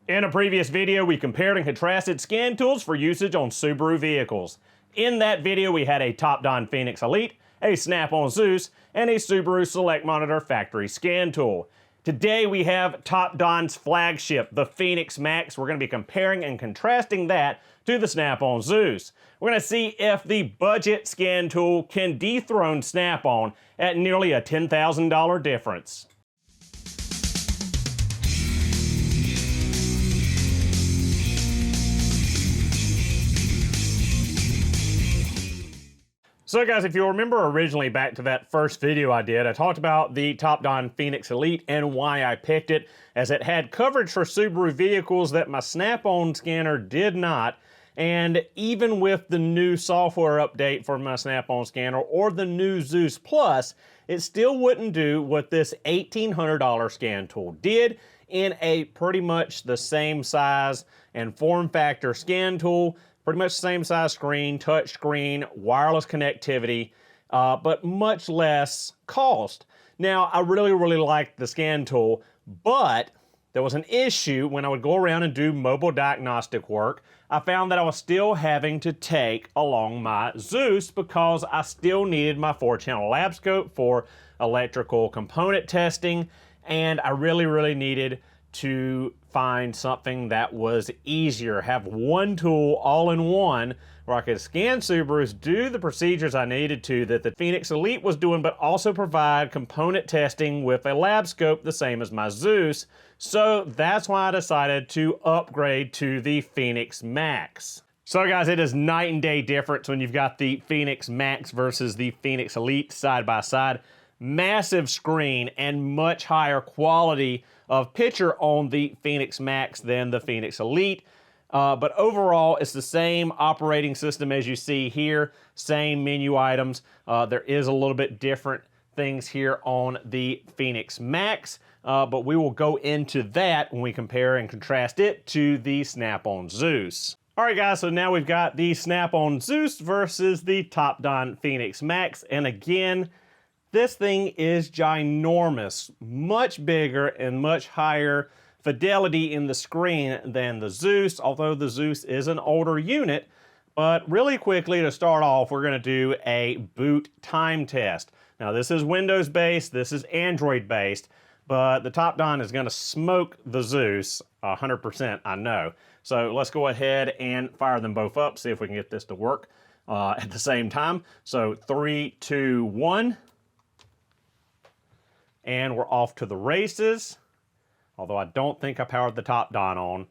In a previous video, we compared and contrasted scan tools for usage on Subaru vehicles. In that video, we had a Topdon Phoenix Elite, a Snap-on ZEUS, and a Subaru Select Monitor factory scan tool. Today, we have Topdon's Flagship, the Phoenix Max. We're going to be comparing and contrasting that to the Snap-on ZEUS. We're going to see if the budget scan tool can dethrone Snap-on at nearly a $10,000 difference. So guys, if you'll remember originally back to that first video I did, I talked about the Topdon Phoenix Elite and why I picked it, as it had coverage for Subaru vehicles that my Snap-on scanner did not. And even with the new software update for my Snap-on scanner or the new ZEUS Plus, it still wouldn't do what this $1,800 scan tool did in a pretty much the same size and form factor scan tool. Pretty much the same size screen, touch screen, wireless connectivity, but much less cost. Now, I really liked the scan tool, but there was an issue when I would go around and do mobile diagnostic work. I found that I was still having to take along my ZEUS because I still needed my 4-channel lab scope for electrical component testing, and I really needed to find something that was easier, have one tool all in one where I could scan Subarus, do the procedures I needed to that the Phoenix Elite was doing, but also provide component testing with a lab scope the same as my ZEUS. So that's why I decided to upgrade to the Phoenix Max. So guys, it is night and day difference when you've got the Phoenix Max versus the Phoenix Elite side by side. Massive screen and much higher quality of picture on the Phoenix Max than the Phoenix Elite. But overall, it's the same operating system as you see here, same menu items. There is a little bit different things here on the Phoenix Max, but we will go into that when we compare and contrast it to the Snap-on ZEUS. All right, guys, so now we've got the Snap-on ZEUS versus the Topdon Phoenix Max, and again, this thing is ginormous, much bigger and much higher fidelity in the screen than the ZEUS, although the ZEUS is an older unit. But really quickly to start off, we're gonna do a boot time test. Now this is Windows based, this is Android based, but the Topdon is gonna smoke the ZEUS 100%, I know. So let's go ahead and fire them both up, see if we can get this to work at the same time. So 3, 2, 1. And we're off to the races, although I don't think I powered the Topdon on.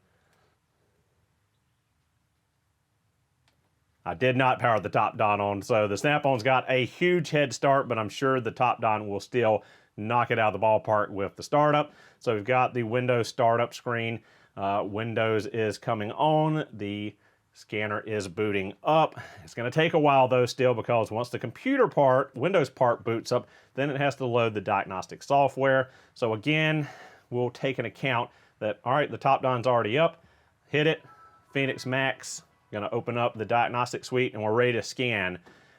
I did not power the Topdon on, so the Snap-on's got a huge head start, but I'm sure the Topdon will still knock it out of the ballpark with the startup. So we've got the Windows startup screen. Windows is coming on. The scanner is booting up. It's going to take a while though still, because once the computer part, Windows part boots up, then it has to load the diagnostic software. So again, we'll take an account that, all right, the Topdon's already up, hit it, Phoenix Max, going to open up the diagnostic suite and we're ready to scan.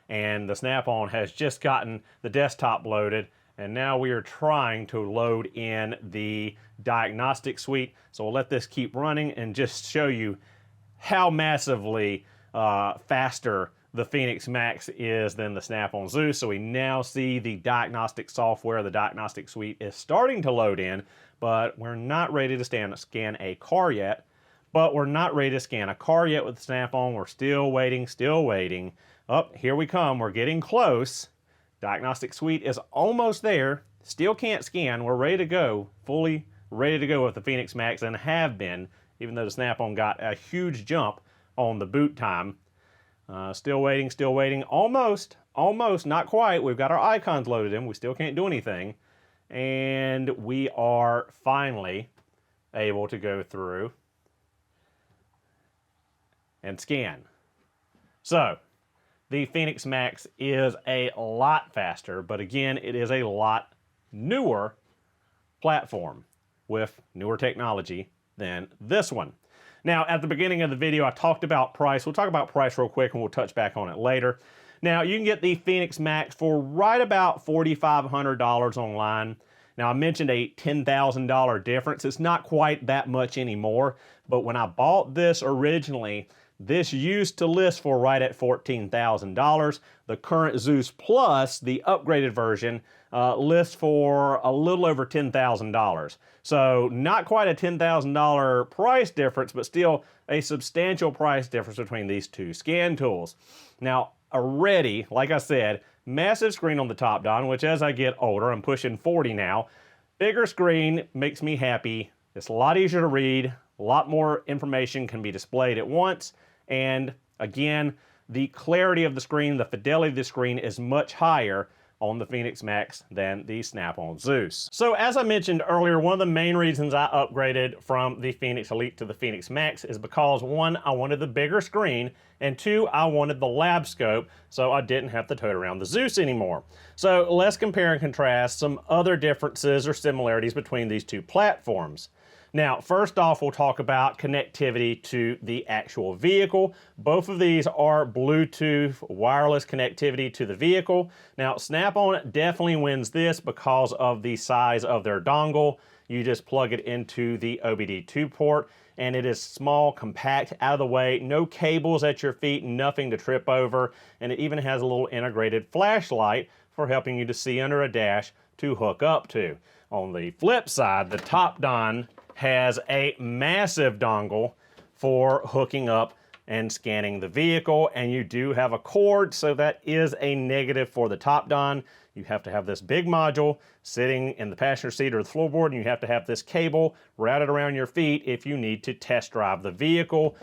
And the Snap-on has just gotten the desktop loaded, and now we are trying to load in the diagnostic suite. So we'll let this keep running and just show you how massively faster the Phoenix Max is than the Snap-on ZEUS. So we now see the diagnostic software, the diagnostic suite is starting to load in, but we're not ready to scan a car yet. But we're not ready to scan a car yet with the Snap-on. We're still waiting, still waiting. Oh, here we come, we're getting close. Diagnostic suite is almost there. Still can't scan, we're ready to go, fully ready to go with the Phoenix Max, and have been, even though the Snap-on got a huge jump on the boot time. Still waiting, almost, not quite. We've got our icons loaded in, we still can't do anything. And we are finally able to go through and scan. So, the Phoenix Max is a lot faster, but again, it is a lot newer platform with newer technology than this one. Now, at the beginning of the video, I talked about price. We'll talk about price real quick and we'll touch back on it later. Now, you can get the Phoenix Max for right about $4,500 online. Now I mentioned a $10,000 difference. It's not quite that much anymore, but when I bought this originally, this used to list for right at $14,000. The current ZEUS Plus, the upgraded version, lists for a little over $10,000. So not quite a $10,000 price difference, but still a substantial price difference between these two scan tools. Now already, like I said, massive screen on the Topdon, which as I get older, I'm pushing 40 now, bigger screen makes me happy. It's a lot easier to read, a lot more information can be displayed at once, and again, the clarity of the screen, the fidelity of the screen is much higher on the Fenix Max than the Snap-on ZEUS. So as I mentioned earlier, one of the main reasons I upgraded from the Fenix Elite to the Fenix Max is because one, I wanted the bigger screen, and two, I wanted the lab scope so I didn't have to tote around the ZEUS anymore. So let's compare and contrast some other differences or similarities between these two platforms. Now, first off, we'll talk about connectivity to the actual vehicle. Both of these are Bluetooth wireless connectivity to the vehicle. Now, Snap-on definitely wins this because of the size of their dongle. You just plug it into the OBD2 port, and it is small, compact, out of the way, no cables at your feet, nothing to trip over, and it even has a little integrated flashlight for helping you to see under a dash to hook up to. On the flip side, the Topdon has a massive dongle for hooking up and scanning the vehicle, and you do have a cord, so that is a negative for the Topdon. You have to have this big module sitting in the passenger seat or the floorboard, and you have to have this cable routed around your feet if you need to test drive the vehicle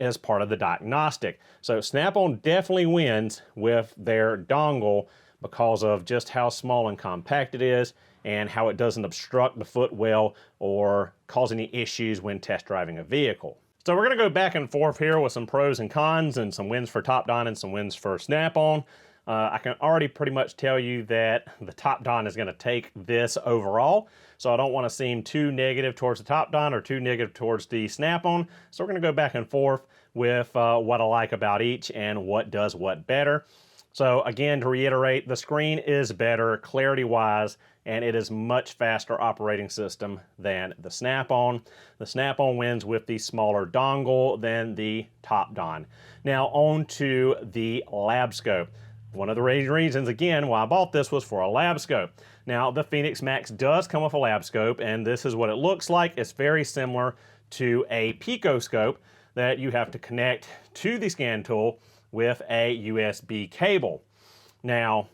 as part of the diagnostic. So Snap-on definitely wins with their dongle because of just how small and compact it is, and how it doesn't obstruct the footwell or cause any issues when test driving a vehicle. So we're going to go back and forth here with some pros and cons, and some wins for Topdon and some wins for Snap-on. I can already pretty much tell you that the Topdon is going to take this overall, so I don't want to seem too negative towards the Topdon or too negative towards the Snap-on. So we're going to go back and forth with what I like about each and what does what better. So again, to reiterate, the screen is better clarity-wise, and it is much faster operating system than the Snap-on. The Snap-on wins with the smaller dongle than the Topdon. Now on to the lab scope. One of the reasons, again, why I bought this was for a lab scope. Now the Fenix Max does come with a lab scope, and this is what it looks like. It's very similar to a picoscope that you have to connect to the scan tool with a USB cable. Now,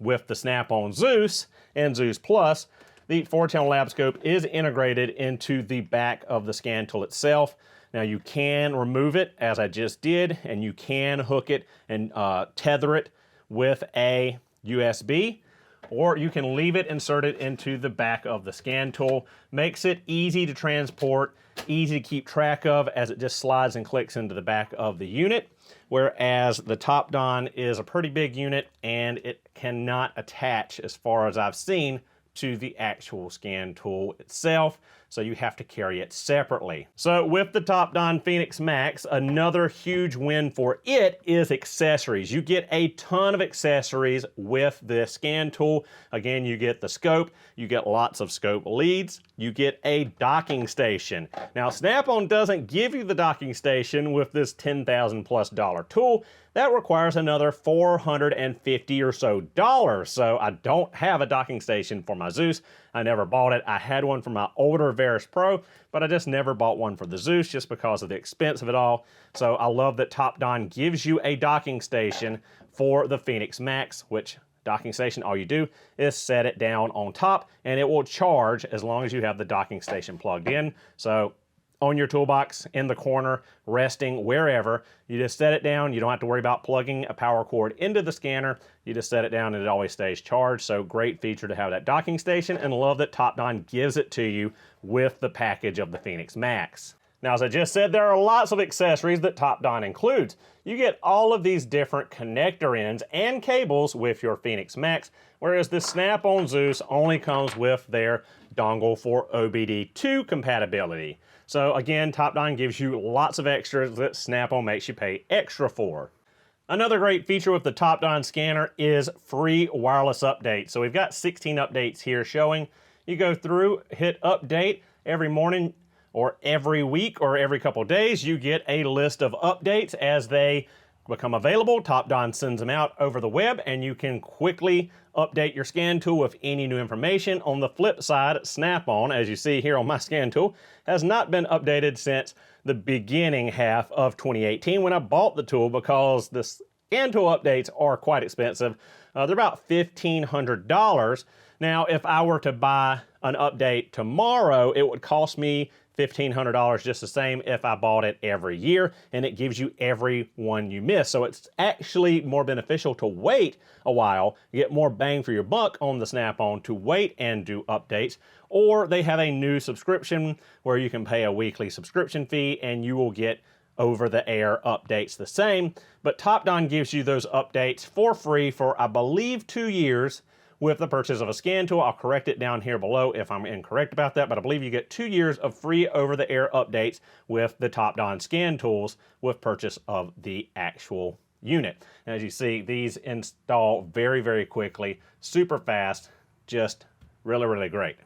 with the Snap-on ZEUS and ZEUS Plus, the 4-channel lab scope is integrated into the back of the scan tool itself. Now you can remove it, as I just did, and you can hook it and tether it with a USB, or you can leave it inserted into the back of the scan tool. Makes it easy to transport, easy to keep track of, as it just slides and clicks into the back of the unit. Whereas the Topdon is a pretty big unit, and it cannot attach, as far as I've seen, to the actual scan tool itself, so you have to carry it separately. So with the Topdon Fenix Max, another huge win for it is accessories. You get a ton of accessories with this scan tool. Again, you get the scope, you get lots of scope leads, you get a docking station. Now Snap-on doesn't give you the docking station with this $10,000+ tool. That requires another $450 or so. So I don't have a docking station for my ZEUS. I never bought it. I had one for my older Veris Pro, but I just never bought one for the ZEUS just because of the expense of it all. So I love that Topdon gives you a docking station for the Fenix Max, which docking station, all you do is set it down on top and it will charge as long as you have the docking station plugged in. So on your toolbox, in the corner, resting, wherever, you just set it down. You don't have to worry about plugging a power cord into the scanner. You just set it down and it always stays charged. So great feature to have that docking station, and love that Topdon gives it to you with the package of the Fenix Max. Now, as I just said, there are lots of accessories that Topdon includes. You get all of these different connector ends and cables with your Fenix Max, whereas the Snap-on ZEUS only comes with their dongle for OBD2 compatibility. So again, Topdon gives you lots of extras that Snap-on makes you pay extra for. Another great feature with the Topdon scanner is free wireless updates. So we've got 16 updates here showing, You go through, hit update every morning or every week or every couple days. You get a list of updates as they become available. Topdon sends them out over the web, and you can quickly update your scan tool with any new information. On the flip side, Snap-on, as you see here on my scan tool, has not been updated since the beginning half of 2018 when I bought the tool, because the scan tool updates are quite expensive. They're about $1,500. Now, if I were to buy an update tomorrow, it would cost me $1,500 just the same if I bought it every year, and it gives you every one you miss. So it's actually more beneficial to wait a while, get more bang for your buck on the Snap-on, to wait and do updates. Or they have a new subscription where you can pay a weekly subscription fee and you will get over-the-air updates the same. But Topdon gives you those updates for free for, I believe, 2 years with the purchase of a scan tool. I'll correct it down here below if I'm incorrect about that, but I believe you get 2 years of free over-the-air updates with the Topdon scan tools with purchase of the actual unit. And as you see, these install very, very quickly, super fast, just really, really great.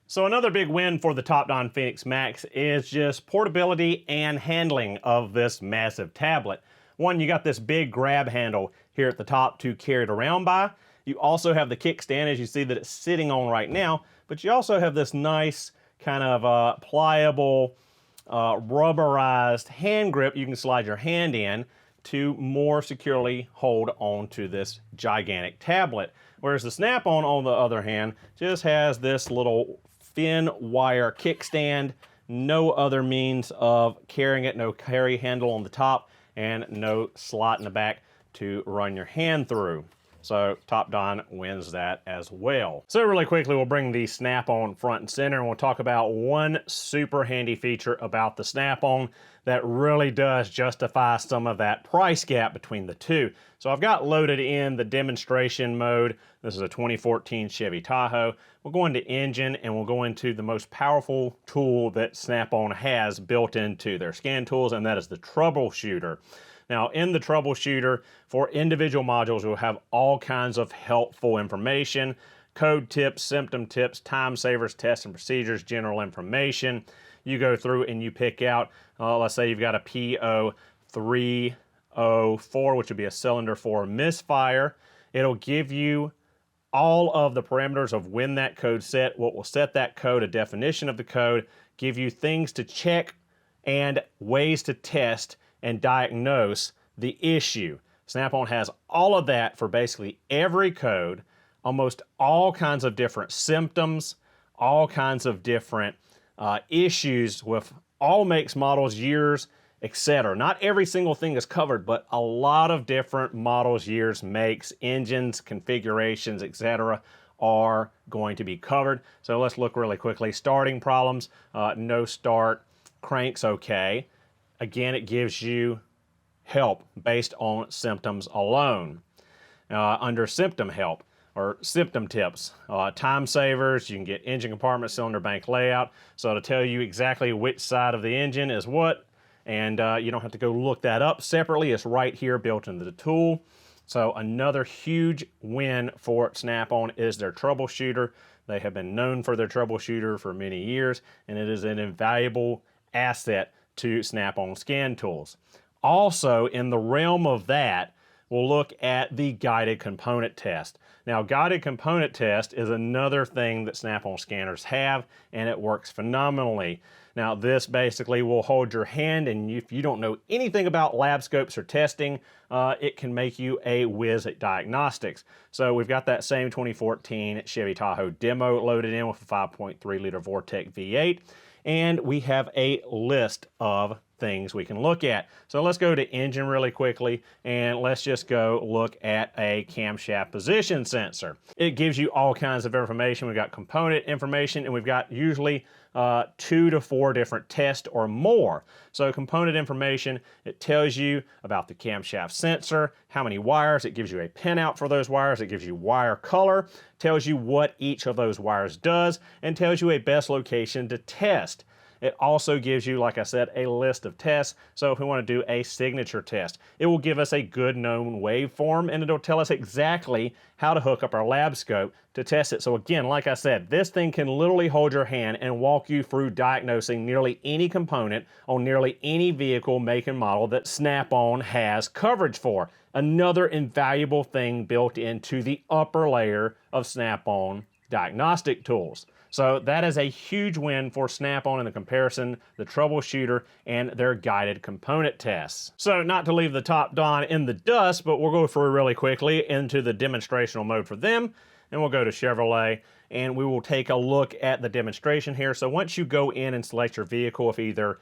So another big win for the Topdon Phoenix Max is just portability and handling of this massive tablet. One, you got this big grab handle here at the top to carry it around by. You also have the kickstand, as you see that it's sitting on right now, but you also have this nice kind of pliable, rubberized hand grip you can slide your hand in to more securely hold on to this gigantic tablet. Whereas the Snap-on, on the other hand, just has this little thin wire kickstand, no other means of carrying it, no carry handle on the top, and no slot in the back to run your hand through. So Topdon wins that as well. So really quickly, we'll bring the Snap-on front and center, and we'll talk about one super handy feature about the Snap-on that really does justify some of that price gap between the two. So I've got loaded in the demonstration mode. This is a 2014 Chevy Tahoe. We'll go into engine, and we'll go into the most powerful tool that Snap-on has built into their scan tools, and that is the troubleshooter. Now, in the troubleshooter, for individual modules, you'll have all kinds of helpful information, code tips, symptom tips, time savers, tests and procedures, general information. You go through and you pick out, let's say you've got a P0304, which would be a cylinder 4 misfire. It'll give you all of the parameters of when that code's set, what will set that code, a definition of the code, give you things to check and ways to test and diagnose the issue. Snap-on has all of that for basically every code, almost all kinds of different symptoms, all kinds of different issues with all makes, models, years, etc. Not every single thing is covered, but a lot of different models, years, makes, engines, configurations, etc. are going to be covered. So let's look really quickly. Starting problems, no start, cranks okay. Again, it gives you help based on symptoms alone. Under symptom help or symptom tips, time savers, you can get engine compartment, cylinder bank layout. So to tell you exactly which side of the engine is what, and you don't have to go look that up separately. It's right here built into the tool. So another huge win for Snap-on is their troubleshooter. They have been known for their troubleshooter for many years, and it is an invaluable asset to Snap-on scan tools. Also, in the realm of that, we'll look at the guided component test. Now, guided component test is another thing that Snap-on scanners have, and it works phenomenally. Now, this basically will hold your hand, and if you don't know anything about lab scopes or testing, it can make you a whiz at diagnostics. So we've got that same 2014 Chevy Tahoe demo loaded in with a 5.3 liter Vortec V8. And we have a list of things we can look at. So let's go to engine really quickly, and let's just go look at a camshaft position sensor. It gives you all kinds of information. We've got component information, and we've got usually 2 to 4 different tests or more. So component information, it tells you about the camshaft sensor, how many wires, it gives you a pinout for those wires, it gives you wire color, tells you what each of those wires does, and tells you a best location to test. It also gives you, like I said, a list of tests. So if we want to do a signature test, it will give us a good known waveform, and it'll tell us exactly how to hook up our lab scope to test it. So again, like I said, this thing can literally hold your hand and walk you through diagnosing nearly any component on nearly any vehicle, make, and model that Snap-on has coverage for. Another invaluable thing built into the upper layer of Snap-on diagnostic tools. So that is a huge win for Snap-on in the comparison, the troubleshooter, and their guided component tests. So not to leave the Topdon in the dust, but we'll go through really quickly into the demonstrational mode for them, and we'll go to Chevrolet, and we will take a look at the demonstration here. So once you go in and select your vehicle, if either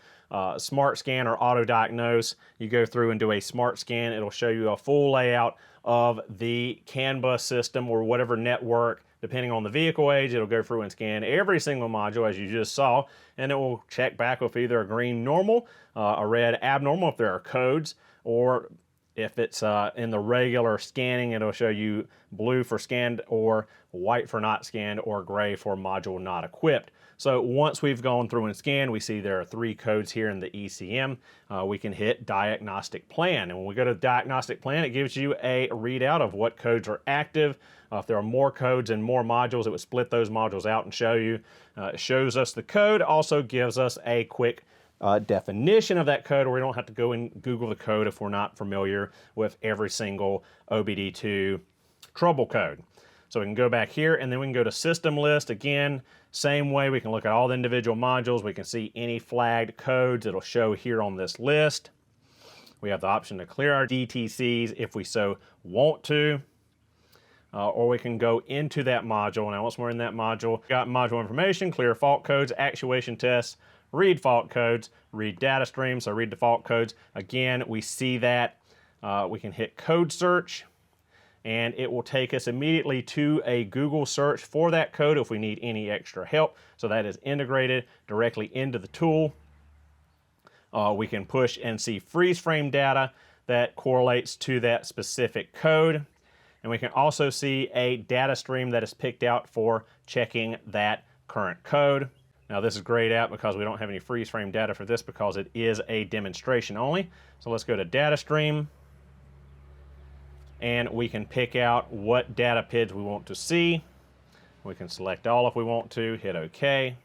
Smart Scan or Auto Diagnose, you go through and do a Smart Scan. It'll show you a full layout of the CAN bus system or whatever network. Depending on the vehicle age, it'll go through and scan every single module, as you just saw, and it will check back with either a green normal, a red abnormal if there are codes, or if it's in the regular scanning, it'll show you blue for scanned, or white for not scanned, or gray for module not equipped. So once we've gone through and scanned, we see there are 3 codes here in the ECM. We can hit Diagnostic Plan. And when we go to Diagnostic Plan, it gives you a readout of what codes are active. If there are more codes and more modules, it would split those modules out and show you. It shows us the code, also gives us a quick definition of that code, where we don't have to go and Google the code if we're not familiar with every single OBD2 trouble code. So we can go back here, and then we can go to System List. Again, same way, we can look at all the individual modules. We can see any flagged codes. It'll show here on this list. We have the option to clear our DTCs if we so want to. Or we can go into that module. Now, once we're in that module, got module information, clear fault codes, actuation tests, read fault codes, read data streams, so read the fault codes. Again, we see that. We can hit code search, and it will take us immediately to a Google search for that code if we need any extra help. So that is integrated directly into the tool. We can push and see freeze frame data that correlates to that specific code. And we can also see a data stream that is picked out for checking that current code. Now this is grayed out because we don't have any freeze frame data for this, because it is a demonstration only. So let's go to data stream, and we can pick out what data PIDs we want to see. We can select all if we want to, hit OK,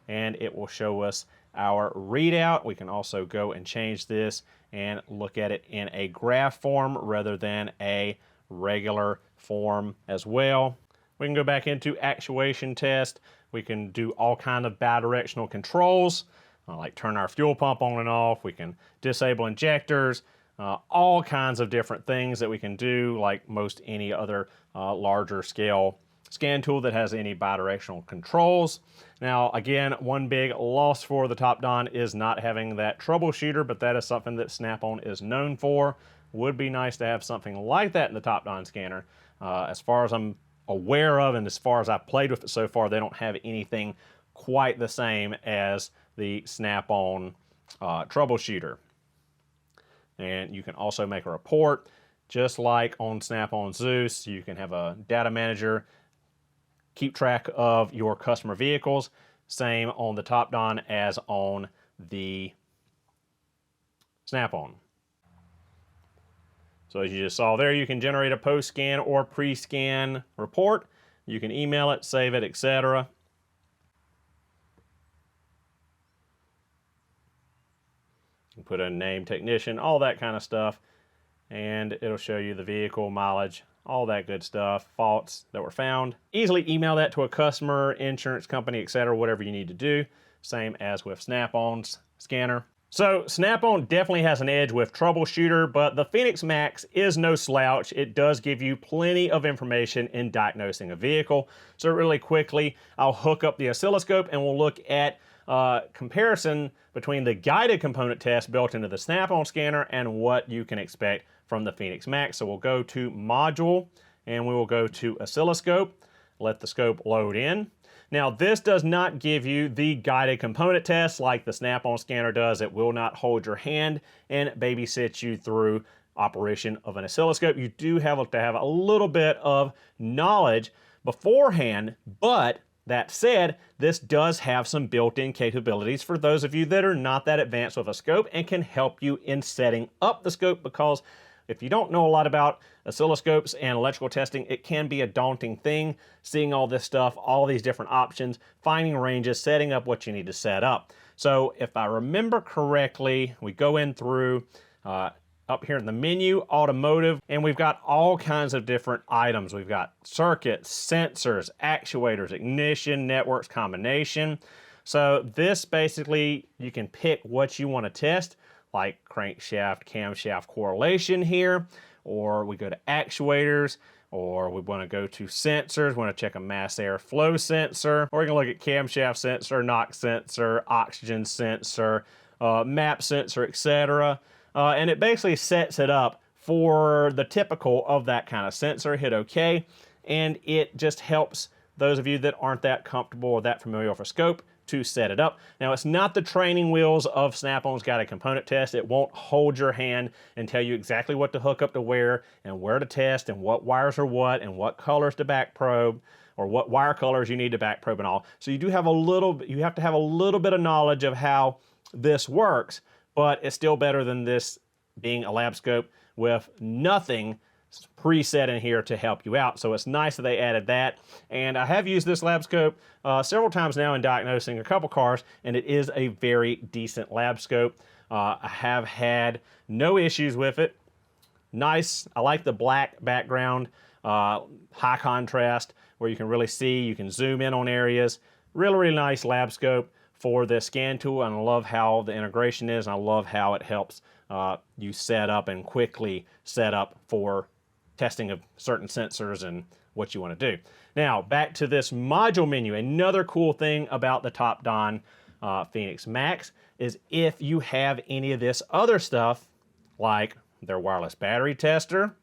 and it will show us our readout. We can also go and change this and look at it in a graph form rather than a regular form as well. We can go back into actuation test. We can do all kind of bidirectional controls, like turn our fuel pump on and off. We can disable injectors, all kinds of different things that we can do, like most any other larger scale scan tool that has any bidirectional controls. Now, again, one big loss for the Topdon is not having that troubleshooter, but that is something that Snap-on is known for. Would be nice to have something like that in the Topdon scanner. As far as I'm aware of, and as far as I've played with it so far, they don't have anything quite the same as the Snap-on troubleshooter. And you can also make a report, just like on Snap-on ZEUS. You can have a data manager, keep track of your customer vehicles. Same on the Topdon as on the Snap-on. So as you just saw there, you can generate a post-scan or pre-scan report. You can email it, save it, etc. You can put in name, technician, all that kind of stuff, and it'll show you the vehicle, mileage, all that good stuff, faults that were found. Easily email that to a customer, insurance company, etc., whatever you need to do. Same as with Snap-on's scanner. So Snap-on definitely has an edge with troubleshooter, but the Phoenix Max is no slouch. It does give you plenty of information in diagnosing a vehicle. So really quickly, I'll hook up the oscilloscope and we'll look at comparison between the guided component test built into the Snap-on scanner and what you can expect from the Phoenix Max. So we'll go to Module, and we will go to Oscilloscope, let the scope load in. Now, this does not give you the guided component test like the Snap-on scanner does. It will not hold your hand and babysit you through operation of an oscilloscope. You do have to have a little bit of knowledge beforehand, but That said, this does have some built-in capabilities for those of you that are not that advanced with a scope and can help you in setting up the scope, because if you don't know a lot about oscilloscopes and electrical testing, it can be a daunting thing, seeing all this stuff, all these different options, finding ranges, setting up what you need to set up. So if I remember correctly, we go in through up here in the menu, automotive, and we've got all kinds of different items. We've got circuits, sensors, actuators, ignition, networks, combination. So this basically, you can pick what you want to test, like crankshaft, camshaft correlation here, or we go to actuators, or we want to go to sensors, we want to check a mass airflow sensor, or we can look at camshaft sensor, NOx sensor, oxygen sensor, map sensor, etc. And it basically sets it up for the typical of that kind of sensor. Hit OK, and it just helps those of you that aren't that comfortable or that familiar with a scope to set it up. Now, it's not the training wheels of Snap-on's Guided Component Test. It won't hold your hand and tell you exactly what to hook up to where and where to test and what wires are what and what colors to back probe, or what wire colors you need to back probe and all. So you have to have a little bit of knowledge of how this works, but it's still better than this being a lab scope with nothing preset in here to help you out. So it's nice that they added that. And I have used this lab scope several times now in diagnosing a couple cars, and it is a very decent lab scope. I have had no issues with it. Nice. I like the black background, high contrast, where you can really see, you can zoom in on areas. Really, really nice lab scope for this scan tool, and I love how the integration is, and I love how it helps you set up and quickly set up for testing of certain sensors and what you want to do. Now, back to this module menu. Another cool thing about the Topdon Phoenix Max is if you have any of this other stuff, like their wireless battery tester,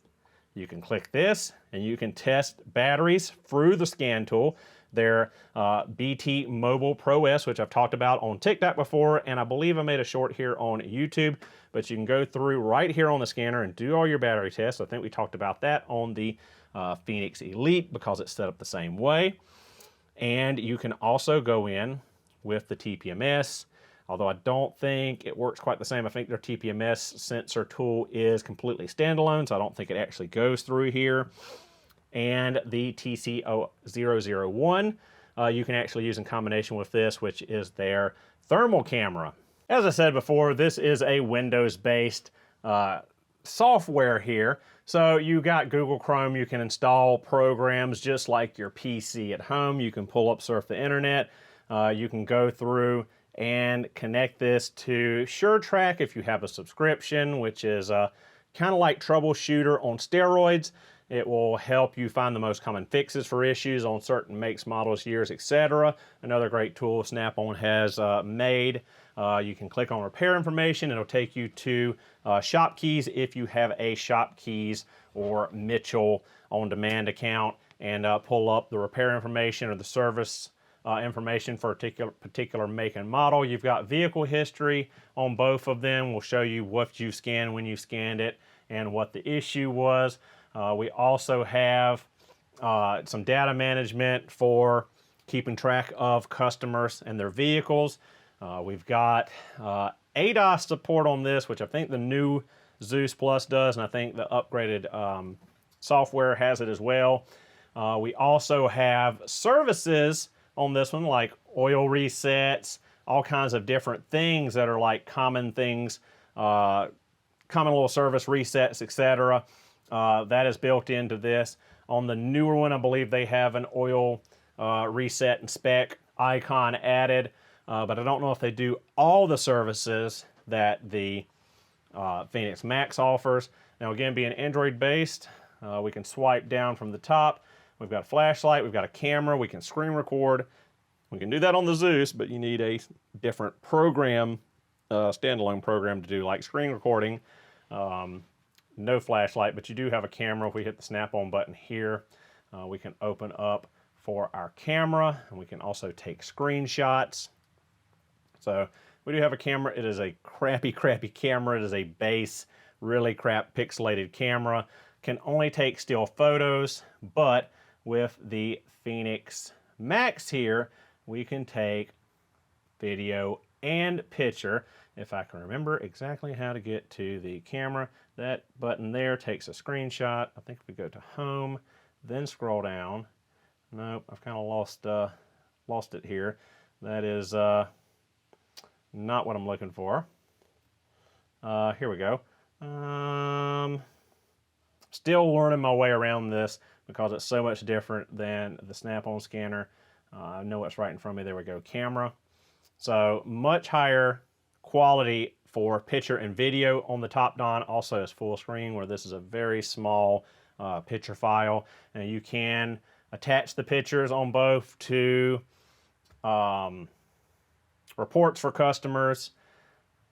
you can click this and you can test batteries through the scan tool. Their BT Mobile Pro S, which I've talked about on TikTok before, and I believe I made a short here on YouTube, but you can go through right here on the scanner and do all your battery tests. I think we talked about that on the Phoenix Elite because it's set up the same way. And you can also go in with the TPMS, although I don't think it works quite the same. I think their TPMS sensor tool is completely standalone, so I don't think it actually goes through here. And the TC001 you can actually use in combination with this, which is their thermal camera. As I said before, this is a Windows-based software here. So you got Google Chrome, you can install programs just like your PC at home. You can pull up, surf the internet. You can go through and connect this to SureTrack if you have a subscription, which is kind of like Troubleshooter on steroids. It will help you find the most common fixes for issues on certain makes, models, years, etc. Another great tool Snap-on has made. You can click on repair information. It'll take you to Shop Keys if you have a Shop Keys or Mitchell on demand account, and pull up the repair information or the service information for a particular make and model. You've got vehicle history on both of them. We'll show you what you scanned, when you scanned it, and what the issue was. We also have some data management for keeping track of customers and their vehicles. We've got ADAS support on this, which I think the new ZEUS Plus does, and I think the upgraded software has it as well. We also have services on this one, like oil resets, all kinds of different things that are like common things, common little service resets, etc. That is built into this. On the newer one, I believe they have an oil reset and spec icon added, but I don't know if they do all the services that the Phoenix Max offers. Now again, being Android based, we can swipe down from the top. We've got a flashlight, we've got a camera, we can screen record. We can do that on the ZEUS, but you need a different program, standalone program to do like screen recording. No flashlight, but you do have a camera. If we hit the Snap-on button here, we can open up for our camera, and we can also take screenshots. So we do have a camera. It is a crappy camera. It is a base, really crap pixelated camera. Can only take still photos, but with the Phoenix Max here, we can take video and picture. If I can remember exactly how to get to the camera, that button there takes a screenshot. I think if we go to home, then scroll down. Nope, I've kind of lost it here. That is not what I'm looking for. Here we go. Still learning my way around this because it's so much different than the Snap-on scanner. I know what's right in front of me. There we go, camera. So much higher quality for picture and video on the Topdon. Also is full screen, where this is a very small picture file. And you can attach the pictures on both to reports for customers,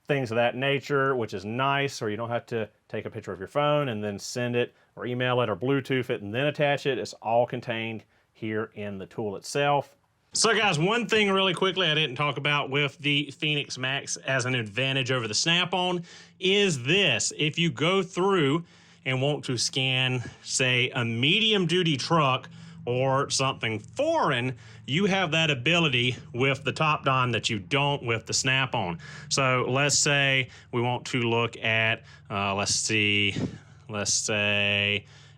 things of that nature, which is nice, or you don't have to take a picture of your phone and then send it or email it or Bluetooth it and then attach it. It's all contained here in the tool itself. So guys, one thing really quickly I didn't talk about with the Phoenix Max as an advantage over the Snap-on is this. If you go through and want to scan, say, a medium-duty truck or something foreign, you have that ability with the Topdon that you don't with the Snap-on. So let's say we want to look at, let's say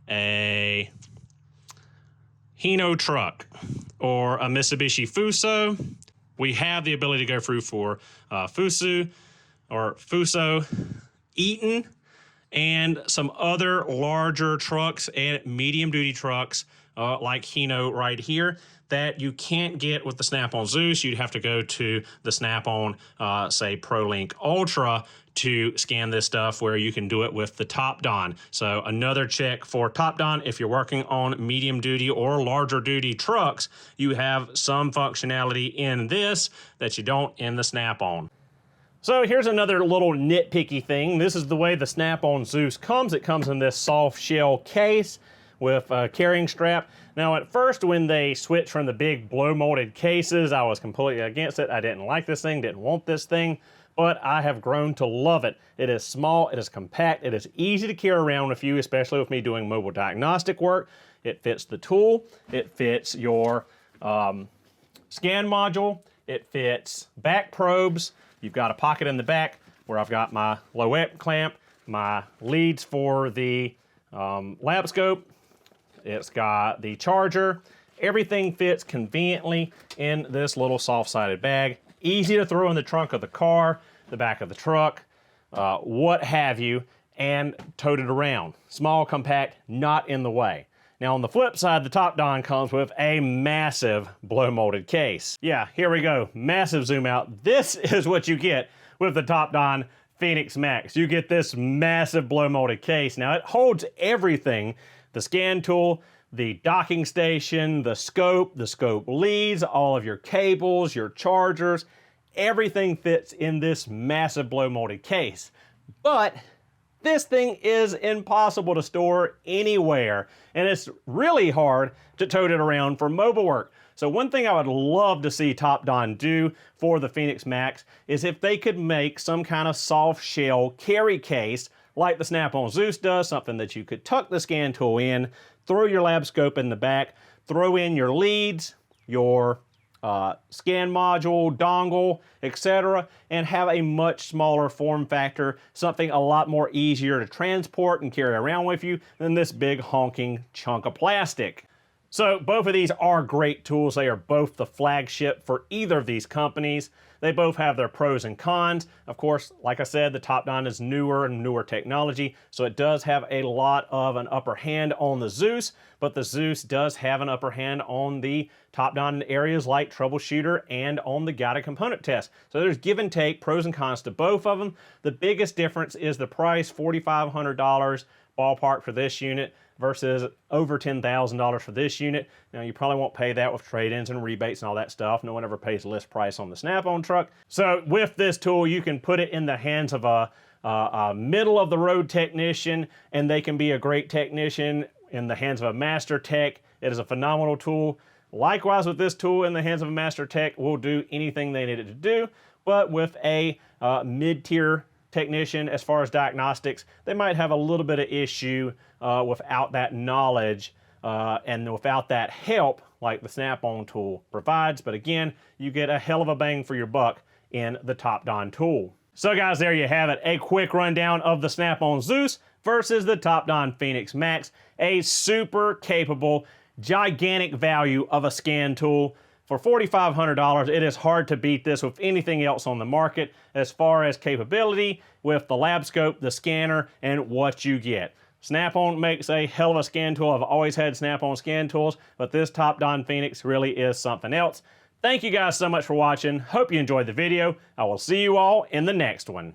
a Hino truck or a Mitsubishi Fuso. We have the ability to go through for Fuso, Eaton, and some other larger trucks and medium-duty trucks like Hino right here that you can't get with the Snap-on ZEUS. You'd have to go to the Snap-on, say, ProLink Ultra to scan this stuff, where you can do it with the Topdon. So another check for Topdon: if you're working on medium-duty or larger-duty trucks, you have some functionality in this that you don't in the Snap-on. So here's another little nitpicky thing. This is the way the Snap-on ZEUS comes. It comes in this soft shell case with a carrying strap. Now at first, when they switched from the big blow molded cases, I was completely against it. I didn't like this thing, didn't want this thing, but I have grown to love it. It is small, it is compact, it is easy to carry around with you, especially with me doing mobile diagnostic work. It fits the tool, it fits your scan module, it fits back probes. You've got a pocket in the back where I've got my Loette clamp, my leads for the lab scope. It's got the charger. Everything fits conveniently in this little soft-sided bag. Easy to throw in the trunk of the car, the back of the truck, what have you, and tote it around. Small, compact, not in the way. Now on the flip side, the Topdon comes with a massive blow molded case. Yeah, here we go, massive zoom out. This is what you get with the Topdon Phoenix Max. You get this massive blow molded case. Now it holds everything: the scan tool, the docking station, the scope leads, all of your cables, your chargers, everything fits in this massive blow molded case. But this thing is impossible to store anywhere, and it's really hard to tote it around for mobile work. So one thing I would love to see Topdon do for the Phoenix Max is if they could make some kind of soft shell carry case like the Snap-on ZEUS does, something that you could tuck the scan tool in, throw your lab scope in the back, throw in your leads, your scan module, dongle, etc., and have a much smaller form factor, something a lot more easier to transport and carry around with you than this big honking chunk of plastic. So both of these are great tools. They are both the flagship for either of these companies. They both have their pros and cons. Of course, like I said, the Topdon is newer and newer technology, so it does have a lot of an upper hand on the ZEUS, but the ZEUS does have an upper hand on the Topdon in areas like troubleshooter and on the guided component test. So there's give and take, pros and cons to both of them. The biggest difference is the price, $4,500 ballpark for this unit versus over $10,000 for this unit. Now you probably won't pay that with trade-ins and rebates and all that stuff. No one ever pays list price on the Snap-on truck. So with this tool, you can put it in the hands of a middle of the road technician, and they can be a great technician. In the hands of a master tech, it is a phenomenal tool. Likewise with this tool in the hands of a master tech, will do anything they need it to do. But with a mid-tier technician, as far as diagnostics, they might have a little bit of issue without that knowledge and without that help like the Snap-on tool provides. But again, you get a hell of a bang for your buck in the Topdon tool. So guys, there you have it. A quick rundown of the Snap-on ZEUS versus the Topdon Phoenix Max. A super capable, gigantic value of a scan tool. For $4,500, it is hard to beat this with anything else on the market as far as capability with the lab scope, the scanner, and what you get. Snap-on makes a hell of a scan tool. I've always had Snap-on scan tools, but this Topdon Phoenix really is something else. Thank you guys so much for watching. Hope you enjoyed the video. I will see you all in the next one.